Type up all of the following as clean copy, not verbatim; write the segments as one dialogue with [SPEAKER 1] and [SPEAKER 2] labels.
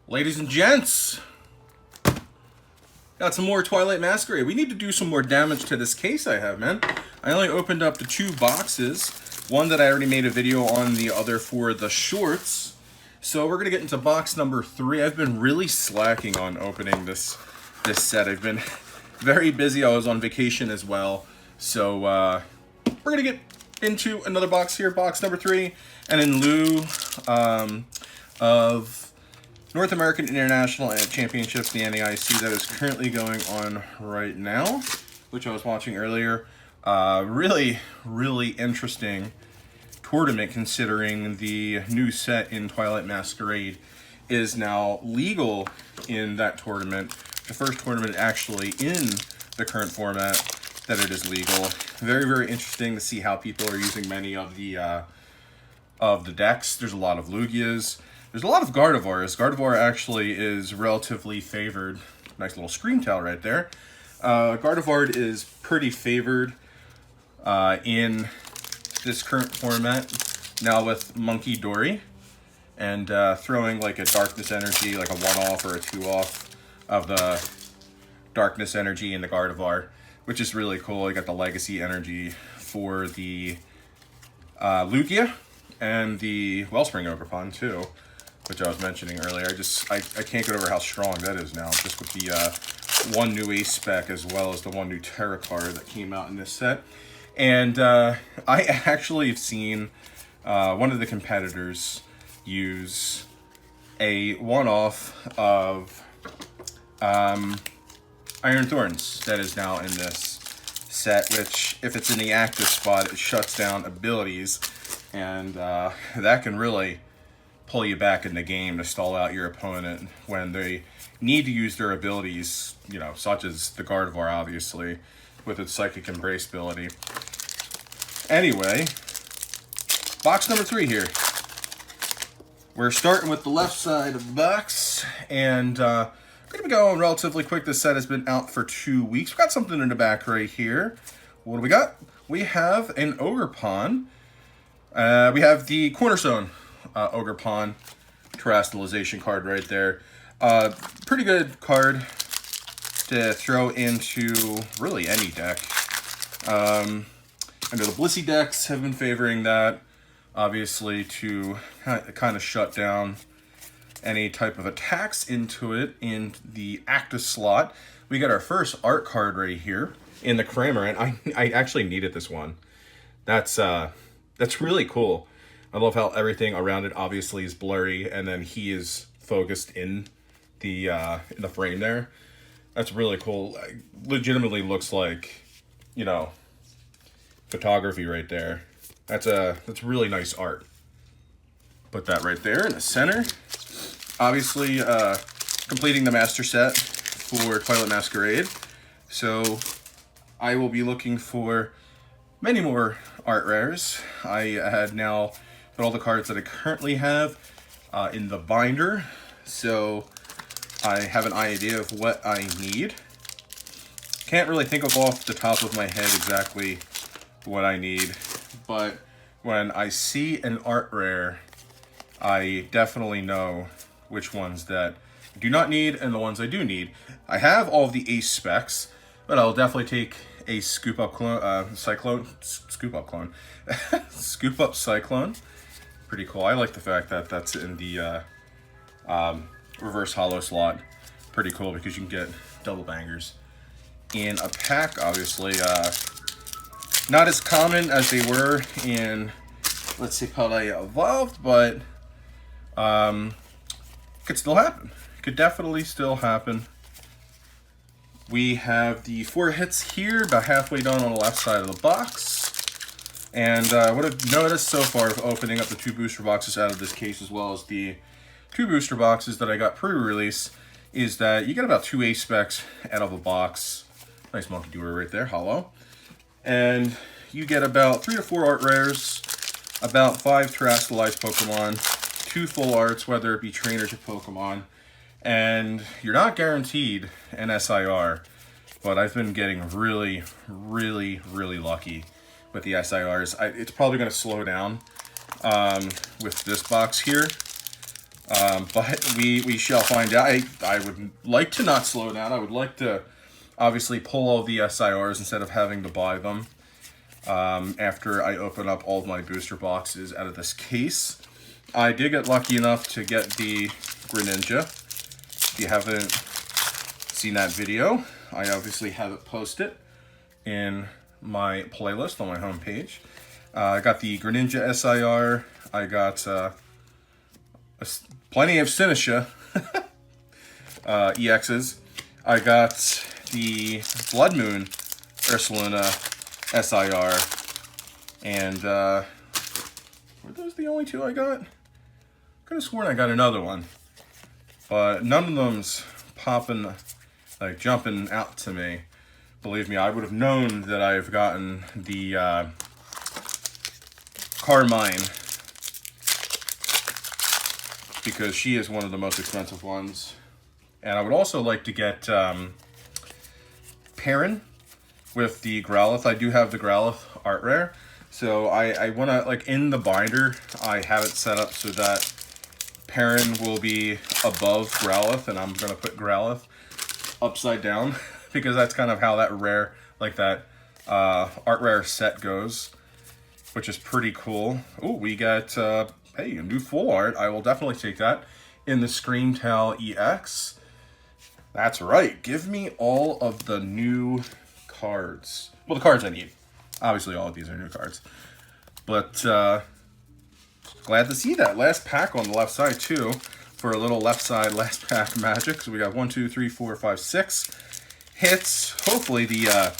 [SPEAKER 1] Ladies and gents, got some more Twilight Masquerade. We need to do some more damage to this case I have, man. I only opened up the 2 boxes. One that I already made a video on, the other for the shorts. So we're going to get into box number 3. I've been really slacking on opening this set. I've been very busy. I was on vacation as well. So we're going to get into another box here, box number 3. And in lieu of North American International Championships, the NAIC, that is currently going on right now, which I was watching earlier. Really interesting tournament, considering the new set in Twilight Masquerade is now legal in that tournament. The first tournament actually in the current format that it is legal. Very interesting to see how people are using many of the decks. There's a lot of Lugias. There's a lot of Gardevoirs. Gardevoir actually is relatively favored. Nice little scream tail right there. Gardevoir is pretty favored in this current format now with Monkey Dory, and throwing like a Darkness Energy, like a 1-off or a 2-off of the Darkness Energy in the Gardevoir, which is really cool. You got the Legacy Energy for the Lugia and the Wellspring Ogerpon too, which I was mentioning earlier. I can't get over how strong that is now, just with the one new Ace spec as well as the one new Terra card that came out in this set. And I actually have seen one of the competitors use a 1-off of Iron Thorns that is now in this set, which if it's in the active spot, it shuts down abilities, and that can really pull you back in the game to stall out your opponent when they need to use their abilities, you know, such as the Gardevoir, obviously, with its Psychic Embrace ability. Anyway, box number 3 here. We're starting with the left side of the box, and I'm going to be going relatively quick. This set has been out for 2 weeks. We've got something in the back right here. What do we got? We have an Ogerpon. We have the Cornerstone Ogerpon Terastallization card right there. Pretty good card to throw into really any deck. I know the Blissey decks have been favoring that, obviously, to kind of shut down any type of attacks into it in the active slot. We got our first art card right here in the Cramorant. I actually needed this one. That's really cool. I love how everything around it obviously is blurry, and then he is focused in the frame there. That's really cool. It legitimately looks like, you know, photography right there. That's really nice art. Put that right there in the center. Obviously, completing the master set for Twilight Masquerade. So I will be looking for many more art rares. I had now put all the cards that I currently have in the binder, so I have an idea of what I need. Can't really think of off the top of my head exactly what I need, but when I see an art rare, I definitely know which ones that I do not need and the ones I do need. I have all of the Ace specs, but I'll definitely take a Scoop Up Cyclone. Pretty cool. I like the fact that that's in the reverse hollow slot. Pretty cool because you can get double bangers in a pack. Obviously, not as common as they were in, let's say, Pokémon Evolved, but could still happen. Could definitely still happen. We have the 4 hits here, about halfway down on the left side of the box. And what I've noticed so far of opening up the 2 booster boxes out of this case, as well as the 2 booster boxes that I got pre-release, is that you get about 2 Ace specs out of a box. Nice Monkey Doer right there, hollow. And you get about 3 to 4 art rares, about 5 Terastallized Pokemon, 2 full arts, whether it be trainers or Pokemon. And you're not guaranteed an SIR, but I've been getting really lucky with the SIRs. It's probably going to slow down with this box here, But we shall find out. I would like to not slow down. I would like to obviously pull all the SIRs instead of having to buy them after I open up all of my booster boxes out of this case. I did get lucky enough to get the Greninja. If you haven't seen that video, I obviously have it posted in my playlist on my homepage. I got the Greninja SIR. I got plenty of Sinisha EXs. I got the Blood Moon Ursaluna SIR. And were those the only two I got? Could have sworn I got another one. But none of them's popping, like jumping out to me. Believe me, I would have known that I've gotten the Carmine, because she is one of the most expensive ones. And I would also like to get Perrin with the Growlithe. I do have the Growlithe art rare. So I want to, like, in the binder, I have it set up so that Perrin will be above Growlithe, and I'm going to put Growlithe upside down because that's kind of how that rare, like that art rare set goes, which is pretty cool. Oh, we got, hey, a new full art. I will definitely take that in the Screamtail EX. That's right. Give me all of the new cards. Well, the cards I need. Obviously, all of these are new cards. But glad to see that. Last pack on the left side, too, for a little left side last pack magic. So we got 1, 2, 3, 4, 5, 6 hits. Hopefully, the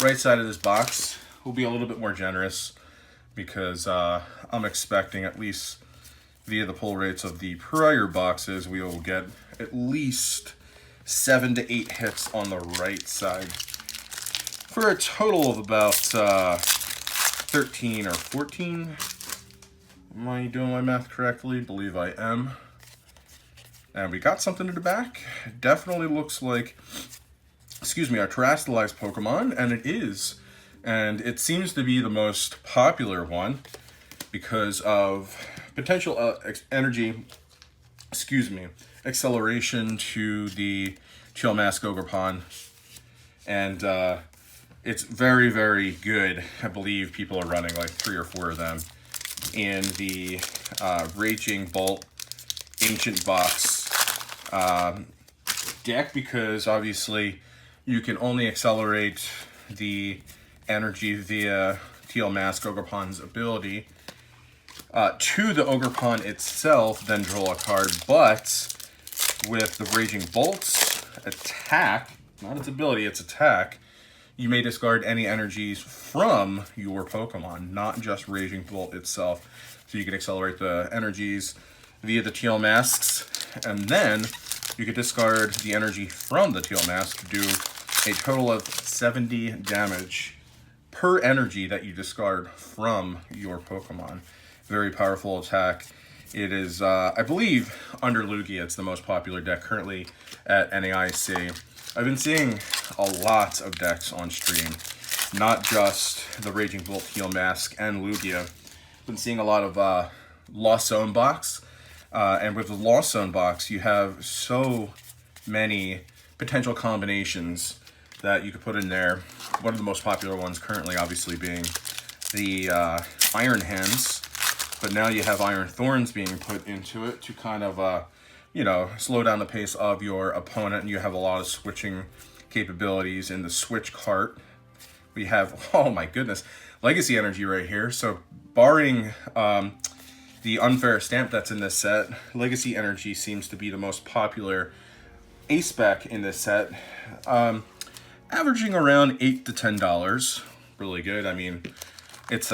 [SPEAKER 1] right side of this box will be a little bit more generous, because I'm expecting, at least via the pull rates of the prior boxes, we will get at least 7 to 8 hits on the right side, for a total of about 13 or 14. Am I doing my math correctly? Believe I am. And we got something in the back. Definitely looks like, excuse me, our terrestrialized Pokemon, and it is. And it seems to be the most popular one because of potential energy, excuse me, acceleration to the Teal Mask Ogerpon. And it's very, very good. I believe people are running like 3 or 4 of them in the Raging Bolt Ancient Box deck, because obviously you can only accelerate the energy via Teal Mask Ogerpon's ability to the Ogerpon itself, then draw a card. But with the Raging Bolt's attack, not its ability, its attack, you may discard any energies from your Pokemon, not just Raging Bolt itself. So you can accelerate the energies via the Teal Masks, and then you could discard the energy from the Teal Mask to do a total of 70 damage per energy that you discard from your Pokemon. Very powerful attack. It is, I believe, under Lugia, it's the most popular deck currently at NAIC. I've been seeing a lot of decks on stream, not just the Raging Bolt, Teal Mask, and Lugia. I've been seeing a lot of Lost Zone Box, and with the Lost Zone Box, you have so many potential combinations that you could put in there. One of the most popular ones currently, obviously, being the Iron Hands, but now you have Iron Thorns being put into it to kind of, you know, slow down the pace of your opponent, and you have a lot of switching capabilities in the switch cart. We have, oh my goodness, Legacy Energy right here. So barring the unfair stamp that's in this set, Legacy Energy seems to be the most popular ace spec in this set, averaging around $8 to $10. Really good. I mean, it's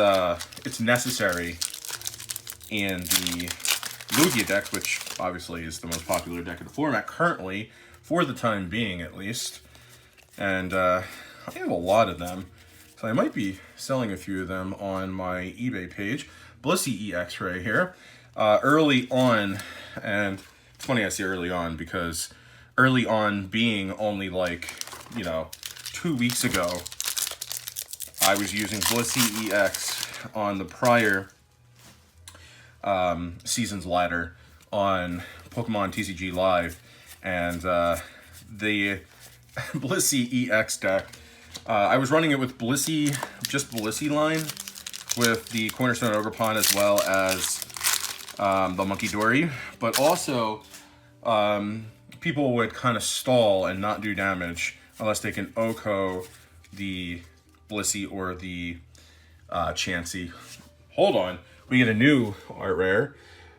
[SPEAKER 1] necessary in the Lugia deck, which obviously is the most popular deck in the format currently, for the time being at least. And I have a lot of them, so I might be selling a few of them on my eBay page. Blissey EX right here. Early on, and it's funny I say early on, because early on being only like, you know, 2 weeks ago, I was using Blissey EX on the prior season's ladder on Pokemon TCG Live, and the Blissey EX deck. I was running it with Blissey, just Blissey line, with the Cornerstone Ogerpon as well as the Monkey Dory, but also people would kind of stall and not do damage unless they can OHKO the Blissey or the Chansey. Hold on, we get a new art rare,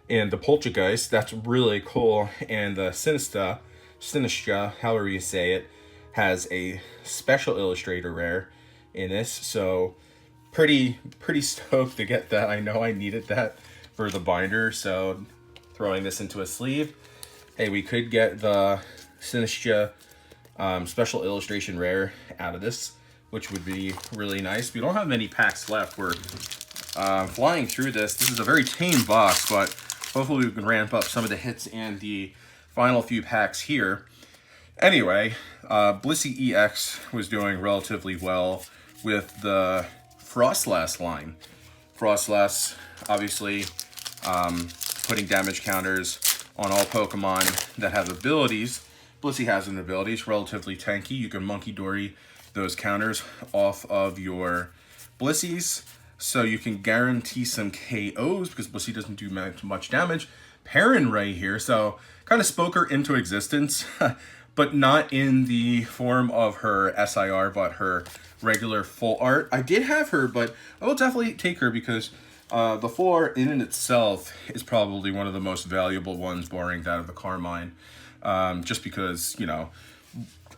[SPEAKER 1] and the Poltergeist, that's really cool, and the Sinistra, however you say it, has a special illustrator rare in this, so pretty stoked to get that. I know I needed that for the binder, so throwing this into a sleeve. Hey, we could get the Sinistra special illustration rare out of this, which would be really nice. We don't have many packs left. We're flying through this. This is a very tame box, but hopefully we can ramp up some of the hits and the final few packs here. Anyway, Blissey EX was doing relatively well with the Frostlass line. Frostlass, obviously, putting damage counters on all Pokemon that have abilities. Blissey has an ability. It's relatively tanky. You can Monkey Dory those counters off of your Blisseys, so you can guarantee some KOs because Blissey doesn't do much damage. Perrin right here, so kind of spoke her into existence, but not in the form of her SIR, but her regular full art. I did have her, but I will definitely take her because the full art in and itself is probably one of the most valuable ones, barring that of the Carmine. Just because, you know,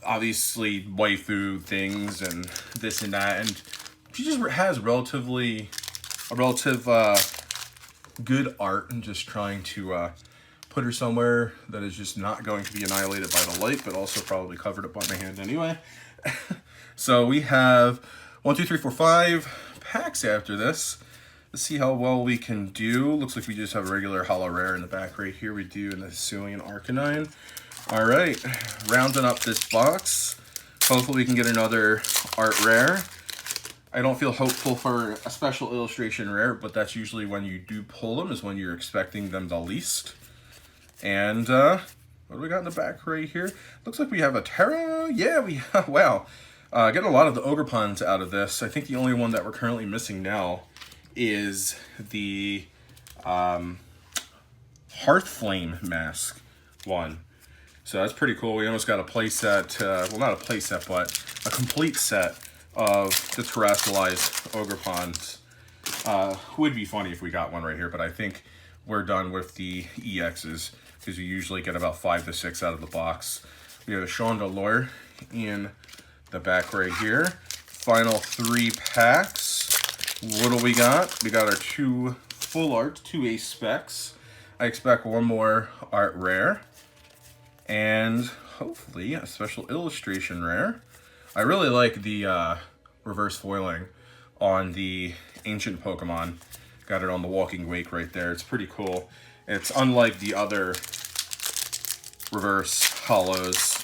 [SPEAKER 1] obviously waifu things and this and that, and she just has relative good art, and just trying to put her somewhere that is just not going to be annihilated by the light, but also probably covered up by my hand anyway. So we have 1, 2, 3, 4, 5 packs after this. Let's see how well we can do. Looks like we just have a regular holo rare in the back right here. We do in the Hisuian Arcanine. All right, rounding up this box. Hopefully we can get another art rare. I don't feel hopeful for a special illustration rare, but that's usually when you do pull them, is when you're expecting them the least. And what do we got in the back right here? Looks like we have a Terra. Yeah, we have, wow. Getting a lot of the Ogerpons out of this. I think the only one that we're currently missing now is the Hearthflame mask one. So that's pretty cool. We almost got a play set, well, not a play set, but a complete set of the terrestrialized Ogerpons. Would be funny if we got one right here, but I think we're done with the EXs because you usually get about 5 to 6 out of the box. We have a Chandelure in the back right here. Final 3 packs. What do we got? We got our 2 full art, 2 ace specs. I expect one more art rare. And hopefully a special illustration rare. I really like the reverse foiling on the ancient Pokemon. Got it on the Walking Wake right there. It's pretty cool. It's unlike the other reverse holos.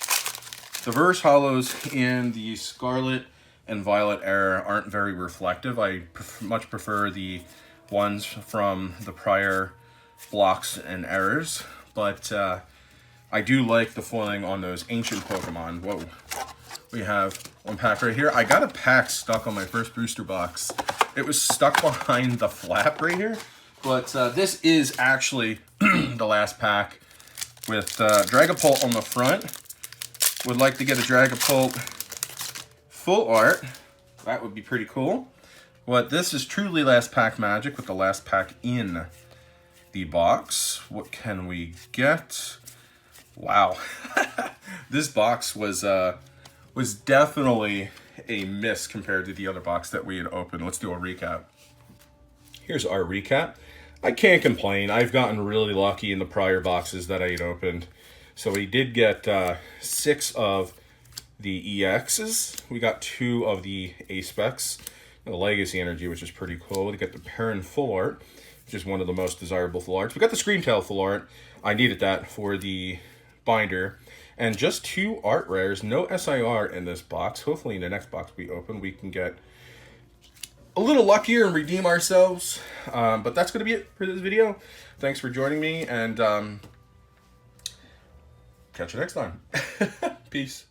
[SPEAKER 1] The reverse holos in the Scarlet and Violet era aren't very reflective. I much prefer the ones from the prior blocks and eras, but I do like the foiling on those ancient Pokemon. Whoa. We have one pack right here. I got a pack stuck on my first booster box. It was stuck behind the flap right here, but this is actually the last pack with Dragapult on the front. Would like to get a Dragapult full art. That would be pretty cool. But this is truly last pack magic with the last pack in the box. What can we get? Wow. This box was definitely a miss compared to the other box that we had opened. Let's do a recap. Here's our recap. I can't complain. I've gotten really lucky in the prior boxes that I had opened. So we did get 6 of the EXs. We got 2 of the A-Specs. The Legacy Energy, which is pretty cool. We got the Perrin full art, which is one of the most desirable full arts. We got the Screamtail full art. I needed that for the binder. And just 2 art rares. No SIR in this box. Hopefully in the next box we open, we can get a little luckier and redeem ourselves. But that's going to be it for this video. Thanks for joining me, and catch you next time. Peace.